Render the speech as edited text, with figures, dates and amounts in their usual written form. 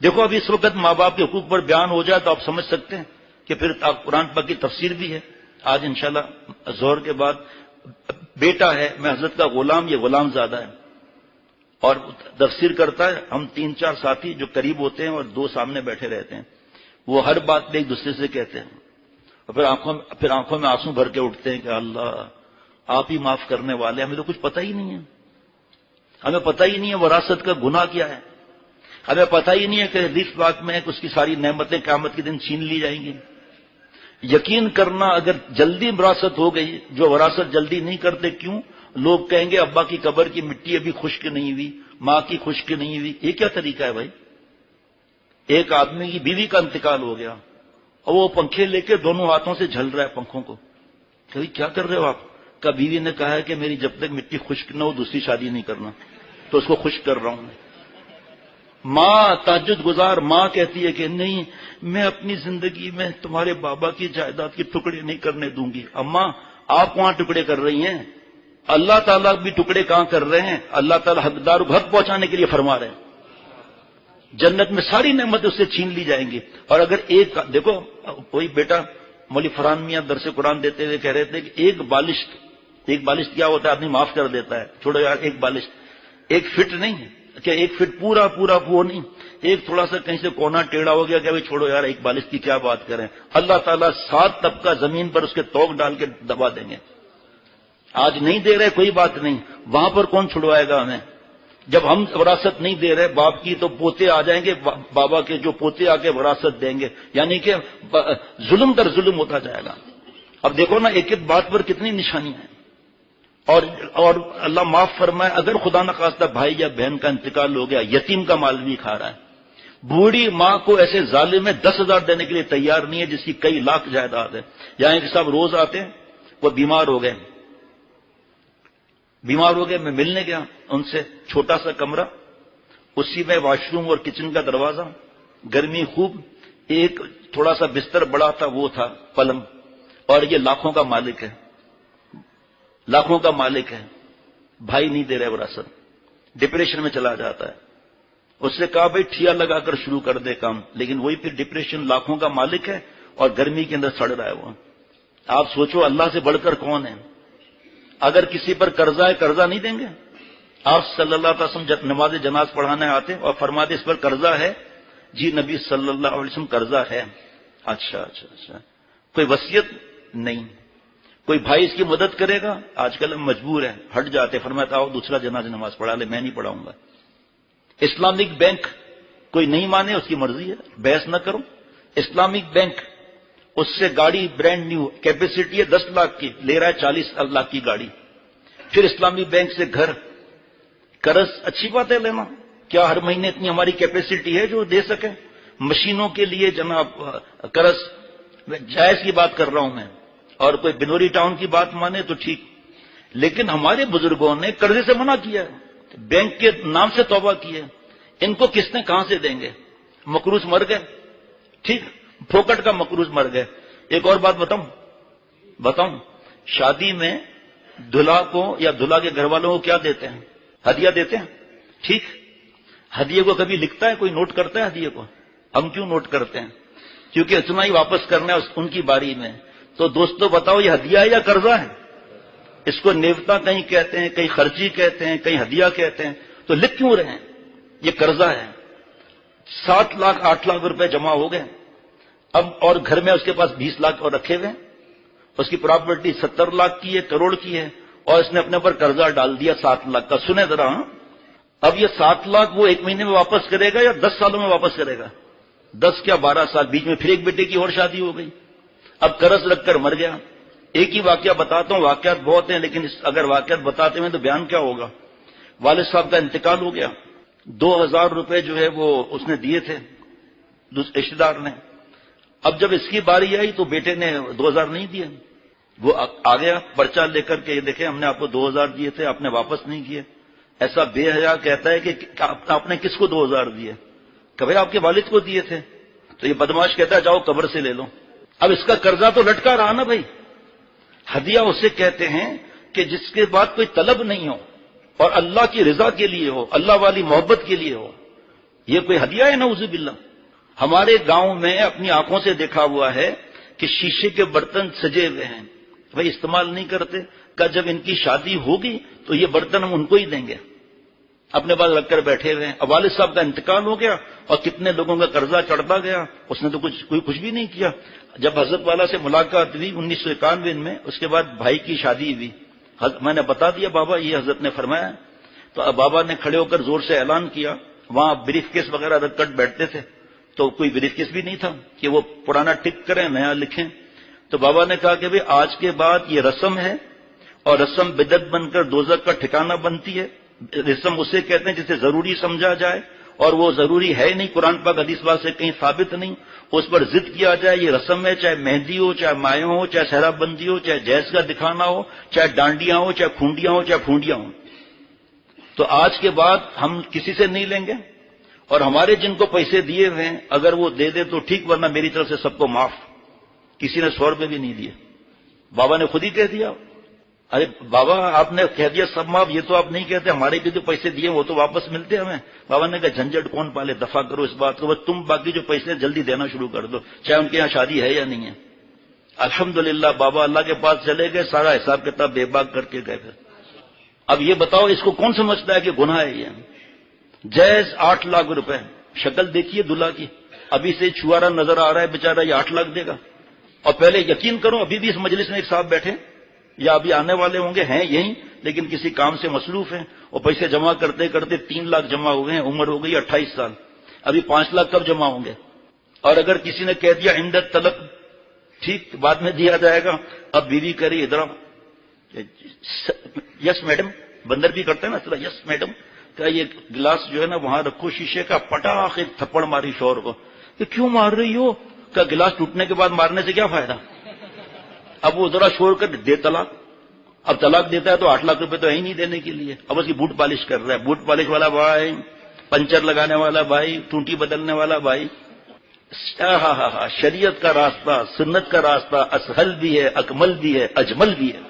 دیکھو اب اس وقت ماں باپ کے حقوق پر بیان ہو جائے تو آپ سمجھ سکتے ہیں کہ پھر قرآن پاک کی تفسیر بھی ہے. آج انشاءاللہ ظہر کے بعد بیٹا ہے، میں حضرت کا غلام، یہ غلام زیادہ ہے اور تفسیر کرتا ہے. ہم 3-4 ساتھی جو قریب ہوتے ہیں اور 2 سامنے بیٹھے رہتے ہیں، وہ ہر بات میں ایک دوسرے سے کہتے ہیں اور پھر آنکھوں میں آنسو بھر کے اٹھتے ہیں کہ اللہ آپ ہی معاف کرنے والے، ہمیں تو کچھ پتہ ہی نہیں ہے. ہمیں پتہ ہی نہیں ہے وراثت کا گناہ کیا ہے. ہمیں پتہ ہی نہیں ہے کہ حدیث پاک میں ہے کہ اس کی ساری نعمتیں قیامت کے دن چھین لی جائیں گی. یقین کرنا اگر جلدی وراثت ہو گئی، جو وراثت جلدی نہیں کرتے کیوں؟ لوگ کہیں گے ابا کی قبر کی مٹی ابھی خشک نہیں ہوئی، ماں کی خشک نہیں ہوئی. یہ کیا طریقہ ہے بھائی؟ ایک آدمی کی بیوی کا انتقال ہو گیا اور وہ پنکھے لے کے دونوں ہاتھوں سے جھل رہا ہے پنکھوں کو. کہ کیا کر رہے ہو آپ؟ کہ بیوی نے کہا ہے کہ میری جب تک مٹی خشک نہ ہو دوسری شادی نہیں کرنا، تو اس کو خشک کر رہا ہوں. ماں تہجد گزار ماں کہتی ہے کہ نہیں، میں اپنی زندگی میں تمہارے بابا کی جائیداد کے ٹکڑے نہیں کرنے دوں گی. اماں آپ وہاں ٹکڑے کر رہی ہیں، اللہ تعالیٰ بھی ٹکڑے کہاں کر رہے ہیں؟ اللہ تعالیٰ حقدار کو حق پہنچانے کے لیے فرما رہے ہیں. جنت میں ساری نعمتیں اس سے چھین لی جائیں گی. اور اگر ایک دیکھو، کوئی بیٹا مولوی فرحان میاں درس قرآن دیتے ہوئے کہہ رہے تھے کہ ایک بالشت کیا ہوتا ہے؟ آدمی معاف کر دیتا ہے. چھوڑو یار، ایک بالشت 1 فٹ نہیں ہے کہ 1 فٹ پورا وہ نہیں، ایک تھوڑا سا کہیں سے کونا ٹیڑھا ہو گیا کہ بھائی چھوڑو یار، ایک بالشت کی کیا بات کریں. اللہ تعالیٰ 7 طبقہ زمین پر اس کے توق ڈال کے دبا دیں گے. آج نہیں دے رہے کوئی بات نہیں، وہاں پر کون چھڑوائے گا ہمیں؟ جب ہم وراثت نہیں دے رہے باپ کی تو پوتے آ جائیں گے، بابا کے جو پوتے آ کے وراثت دیں گے، یعنی کہ ظلم در ظلم ہوتا جائے گا. اب دیکھو نا ایک ایک بات پر کتنی نشانیاں ہیں. اور اللہ معاف فرمائے، اگر خدا نخواستہ بھائی یا بہن کا انتقال ہو گیا، یتیم کا مال بھی کھا رہا ہے. بوڑھی ماں کو ایسے ظالم ہے 10,000 دینے کے لیے تیار نہیں ہے جس کی کئی لاکھ جائیداد ہے. یہاں ایک صاحب روز آتے ہیں، وہ بیمار ہو گئے، میں ملنے گیا ان سے. چھوٹا سا کمرہ، اسی میں واش روم اور کچن کا دروازہ، گرمی خوب، ایک تھوڑا سا بستر بڑا تھا، وہ تھا پلنگ. اور یہ لاکھوں کا مالک ہے، بھائی نہیں دے رہے وراثت، ڈپریشن میں چلا جاتا ہے. اس سے کہا بھائی ٹھیا لگا کر شروع کر دے کام، لیکن وہی پھر ڈپریشن، لاکھوں کا مالک ہے اور گرمی کے اندر سڑ رہا ہے وہ. آپ سوچو اللہ سے بڑھ کر کون ہے؟ اگر کسی پر قرضہ ہے، قرضہ نہیں دیں گے؟ آپ صلی اللہ علیہ وسلم جب نماز جناز پڑھانے آتے اور فرماتے اس پر قرضہ ہے؟ جی نبی صلی اللہ علیہ وسلم قرضہ ہے. اچھا. کوئی وصیت نہیں. کوئی بھائی اس کی مدد کرے گا؟ آج کل ہم مجبور ہیں، ہٹ جاتے، فرماتا آؤ دوسرا جناز نماز پڑھا لے، میں نہیں پڑھاؤں گا. اسلامک بینک کوئی نہیں مانے، اس کی مرضی ہے، بحث نہ کرو. اسلامک بینک اس سے گاڑی برانڈ نیو، کیپیسٹی ہے 10 لاکھ کی، لے رہا ہے 40 لاکھ کی گاڑی. پھر اسلامی بینک سے گھر، قرض اچھی بات ہے لینا، کیا ہر مہینے اتنی ہماری کیپیسٹی ہے جو دے سکے؟ مشینوں کے لیے جناب قرض، جائز کی بات کر رہا ہوں میں، اور کوئی بنوری ٹاؤن کی بات مانے تو ٹھیک. لیکن ہمارے بزرگوں نے قرضے سے منع کیا ہے، بینک کے نام سے توبہ کی ہے. ان کو کس نے کہاں سے دیں گے؟ مقروض مر گئے، ٹھیک، پھوکٹ کا مقروض مر گئے. ایک اور بات بتاؤں، شادی میں دلہا کو یا دلہا کے گھر والوں کو کیا دیتے ہیں؟ ہدیہ دیتے ہیں، ٹھیک. ہدیے کو کبھی لکھتا ہے کوئی؟ نوٹ کرتا ہے ہدیے کو؟ ہم کیوں نوٹ کرتے ہیں؟ کیونکہ اتنا ہی واپس کرنا ہے ان کی باری میں. تو دوستو بتاؤ یہ ہدیہ ہے یا قرضہ ہے؟ اس کو نیوتا کہیں کہتے ہیں، کہیں خرچی کہتے ہیں، کہیں ہدیہ کہتے ہیں. تو لکھ کیوں رہے ہیں؟ یہ قرضہ ہے. 7 لاکھ 8 لاکھ روپے جمع ہو گئے اب، اور گھر میں اس کے پاس 20 لاکھ اور رکھے ہوئے. اس کی پراپرٹی 70 لاکھ کی ہے، کروڑ کی ہے، اور اس نے اپنے پر قرضہ ڈال دیا 7 لاکھ کا. سنیں ذرا، اب یہ 7 لاکھ وہ 1 مہینے میں واپس کرے گا یا 10 سالوں میں واپس کرے گا؟ 10 کیا 12 سال. بیچ میں پھر ایک بیٹے کی اور شادی ہو گئی، اب قرض رکھ کر مر گیا. ایک ہی واقعہ بتاتا ہوں، واقعات بہت ہیں لیکن اگر واقعات بتاتے ہیں تو بیان کیا ہوگا. والد صاحب کا انتقال ہو گیا، 2000 روپے جو ہے وہ اس نے دیے تھے رشتے دار نے. اب جب اس کی باری آئی تو بیٹے نے 2000 نہیں دیے. وہ آ گیا پرچہ لے کر کے، یہ دیکھیں ہم نے آپ کو 2000 دیے تھے، آپ نے واپس نہیں کیے. ایسا بے حیا کہتا ہے کہ آپ نے کس کو 2000 دیے؟ کہ بھائی آپ کے والد کو دیے تھے. تو یہ بدماش کہتا ہے جاؤ قبر سے لے لو. اب اس کا قرضہ تو لٹکا رہا نا بھائی. ہدیہ اسے کہتے ہیں کہ جس کے بعد کوئی طلب نہیں ہو اور اللہ کی رضا کے لیے ہو، اللہ والی محبت کے لیے ہو. یہ کوئی ہدیہ ہے؟ نعوذ باللہ. ہمارے گاؤں میں اپنی آنکھوں سے دیکھا ہوا ہے کہ شیشے کے برتن سجے ہوئے ہیں، بھائی استعمال نہیں کرتے. کہ جب ان کی شادی ہوگی تو یہ برتن ہم ان کو ہی دیں گے، اپنے پاس رکھ کر بیٹھے ہوئے ہیں. اب والد صاحب کا انتقال ہو گیا اور کتنے لوگوں کا قرضہ چڑھتا گیا، اس نے تو کچھ بھی نہیں کیا. جب حضرت والا سے ملاقات ہوئی 1991 میں، اس کے بعد بھائی کی شادی ہوئی، میں نے بتا دیا بابا یہ حضرت نے فرمایا. تو اب بابا نے کھڑے ہو کر زور سے اعلان کیا. وہاں بریف کیس وغیرہ رکھ کر بیٹھتے تھے تو کوئی بریف کیس بھی نہیں تھا کہ وہ پرانا ٹک کریں نیا لکھیں. تو بابا نے کہا کہ بھئی آج کے بعد یہ رسم ہے، اور رسم بدعت بن کر دوزخ کا ٹھکانہ بنتی ہے. رسم اسے کہتے ہیں جسے ضروری سمجھا جائے، اور وہ ضروری ہے نہیں، قرآن پاک حدیث پاک سے کہیں ثابت نہیں. اس پر ضد کیا جائے یہ رسم ہے، چاہے مہندی ہو، چاہے مایوں ہو، چاہے صحرا بندی ہو، چاہے جہیز کا دکھانا ہو، چاہے ڈانڈیاں ہو، چاہے کھونڈیاں ہو، چاہے پھونڈیاں ہوں. تو آج کے بعد ہم کسی سے نہیں لیں گے، اور ہمارے جن کو پیسے دیے ہوئے ہیں اگر وہ دے دے تو ٹھیک، ورنہ میری طرف سے سب کو معاف. کسی نے 100 روپے بھی نہیں دیے. بابا نے خود ہی کہہ دیا. ارے بابا آپ نے کہہ دیا سب معاف، یہ تو آپ نہیں کہتے، ہمارے بھی جو پیسے دیے وہ تو واپس ملتے ہمیں. بابا نے کہا جھنجھٹ کون پالے، دفع کرو اس بات کو، بس تم باقی جو پیسے جلدی دینا شروع کر دو، چاہے ان کے یہاں شادی ہے یا نہیں ہے. الحمدللہ بابا اللہ کے پاس چلے گئے، سارا حساب کتاب بے باک کر کے گئے. پھر اب یہ بتاؤ اس کو کون سمجھتا ہے کہ گناہ ہے یہ؟ جیز 8 لاکھ روپے، شکل دیکھیے دلہا کی، ابھی سے چھوارا نظر آ رہا ہے بیچارہ، یہ 8 لاکھ دے گا. اور پہلے یقین کرو ابھی بھی اس مجلس میں ایک صاحب بیٹھے یا ابھی آنے والے ہوں گے، ہیں یہیں لیکن کسی کام سے مصروف ہیں، اور پیسے جمع کرتے کرتے 3 لاکھ جمع ہو گئے ہیں. عمر ہو گئی 28 سال، ابھی 5 لاکھ کب جمع ہوں گے؟ اور اگر کسی نے کہہ دیا عندت طلب، ٹھیک بعد میں دیا جائے گا. اب بیوی کری ادھر یس میڈم، بندر بھی کرتا ہے نا یس میڈم، کہ یہ گلاس جو ہے نا وہاں رکھو شیشے کا، پٹاخ ایک تھپڑ ماری شوہر کو. کہ کیوں مار رہی ہو؟ کہ گلاس ٹوٹنے کے بعد مارنے سے کیا فائدہ؟ اب وہ ذرا شور کر دے طلاق. اب طلاق دیتا ہے تو 8 لاکھ روپے تو ہے ہی نہیں دینے کے لیے. اب اس کی بوٹ پالش کر رہا ہے، بوٹ پالش والا بھائی، پنچر لگانے والا بھائی، ٹونٹی بدلنے والا بھائی. شریعت کا راستہ، سنت کا راستہ اسہل بھی ہے، اکمل بھی ہے، اجمل بھی ہے.